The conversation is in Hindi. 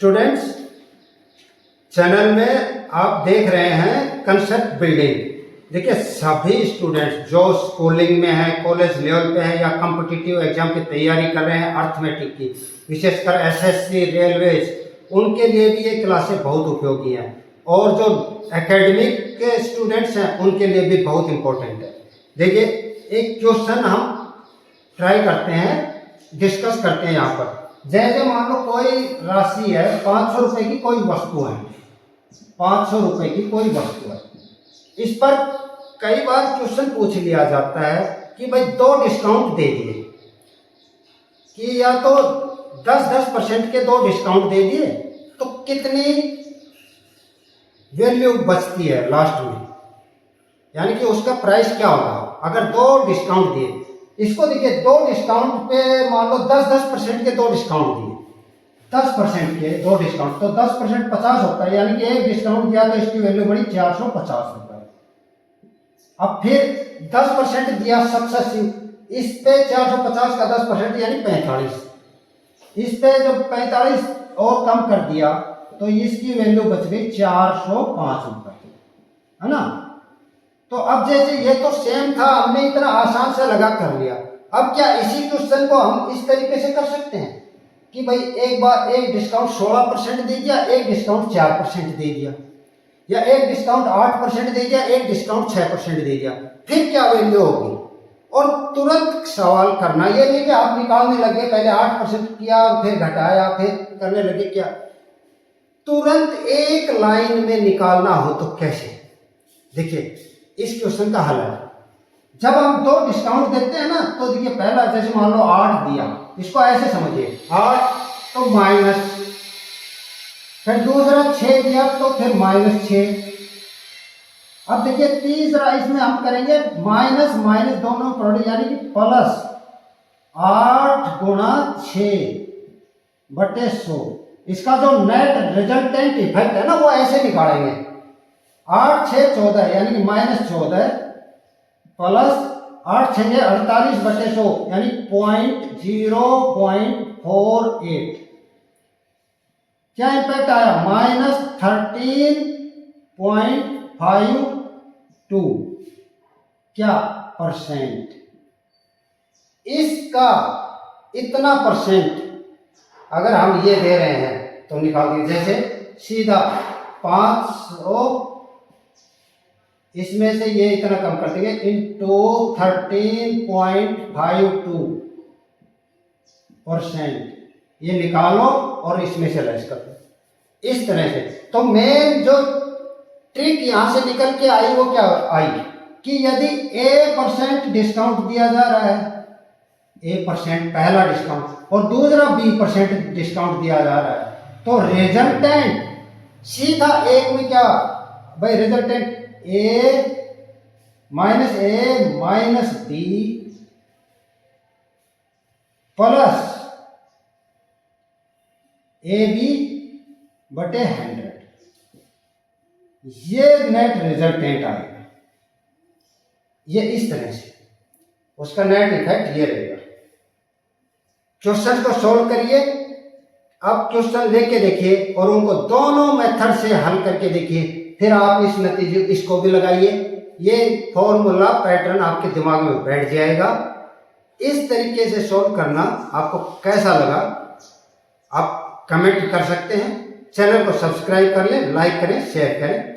स्टूडेंट्स, चैनल में आप देख रहे हैं कंसेप्ट बिल्डिंग। देखिए, सभी स्टूडेंट्स जो स्कूलिंग में हैं, कॉलेज लेवल पे हैं या कॉम्पिटिटिव एग्जाम की तैयारी कर रहे हैं अर्थमेटिक की, विशेषकर एसएससी, रेलवेज, उनके लिए भी ये क्लासें बहुत उपयोगी हैं। और जो एकेडमिक के स्टूडेंट्स हैं उनके लिए भी बहुत इम्पोर्टेंट है। देखिए, एक क्वेश्चन हम ट्राई करते हैं, डिस्कस करते हैं यहाँ पर। जैसे मान लो कोई राशि है, 500 रुपए की कोई वस्तु है, 500 रुपए की कोई वस्तु है। इस पर कई बार क्वेश्चन पूछ लिया जाता है कि भाई 2 डिस्काउंट दे दिए, कि या तो 10% के 2 डिस्काउंट दे दिए तो कितनी वैल्यू बचती है लास्ट में, यानी कि उसका प्राइस क्या होगा अगर 2 डिस्काउंट दिए। इसको देखिए, 2 डिस्काउंट पे मान लो 10% के 2 डिस्काउंट दिए, 10% के 2 डिस्काउंट, तो 10% 50 होता है, यानी कि एक डिस्काउंट दिया तो इसकी वैल्यू बड़ी 450 रुपए। अब फिर 10% दिया सक्सेसिव, इस पे 450 का 10% यानी 45, इस पे जब 45 और कम कर दिया तो इसकी वैल्यू बच गई 405 रुपए, है ना। तो अब जैसे ये तो सेम था, हमने इतना आसान से लगा कर लिया। अब क्या इसी क्वेश्चन को हम इस तरीके से कर सकते हैं कि भाई एक बार एक डिस्काउंट 16% दे दिया, एक डिस्काउंट 4% दे दिया, या एक डिस्काउंट 8% दे दिया, एक डिस्काउंट 6% दे दिया, फिर क्या वैल्यू होगी। और तुरंत सवाल करना, ये नहीं कि आप निकालने लगे, पहले 8% किया और फिर घटाया, फिर करने लगे, क्या तुरंत एक लाइन में निकालना हो तो कैसे। देखिए, इस क्वेश्चन का हल है, जब हम 2 डिस्काउंट देते हैं ना, तो देखिए पहला जैसे मान लो 8 दिया, इसको ऐसे समझिए 8 तो माइनस, फिर दूसरा 6 दिया तो फिर -6। अब देखिए तीसरा इसमें हम करेंगे माइनस माइनस दोनों प्रोडक्ट, यानी कि प्लस 8 गुणा 6/100। इसका जो नेट रिजल्टेंट इफेक्ट है ना, वो ऐसे निकालेंगे, 8 6 14, यानी कि -14 प्लस 8 6 48/100, यानी 0.48। क्या इम्पैक्ट आया, -13.52 क्या परसेंट। इसका इतना परसेंट अगर हम ये दे रहे हैं तो निकाल दिए, जैसे सीधा 500, इसमें से ये इतना कम कर देंगे इंटू 13.52%, ये निकालो और इसमें से लेस कर दो, इस तरह से। तो मेन जो ट्रिक यहां से निकल के आई वो क्या आई कि यदि A% डिस्काउंट दिया जा रहा है, A% पहला डिस्काउंट, और दूसरा B% डिस्काउंट दिया जा रहा है, तो रिजल्टेंट सीधा एक में क्या भाई, resultant A minus B plus AB/100, ये नेट रिजल्टेंट आएगा। ये इस तरह से उसका नेट इफेक्ट ये रहेगा। क्वेश्चन को सोल्व करिए, अब क्वेश्चन लेके देखिए और उनको दोनों मेथड से हल करके देखिए, फिर आप इस नतीजे इसको भी लगाइए, ये फॉर्मूला पैटर्न आपके दिमाग में बैठ जाएगा। इस तरीके से सोल्व करना आपको कैसा लगा आप कमेंट कर सकते हैं। चैनल को सब्सक्राइब कर लें, लाइक करें, शेयर करें।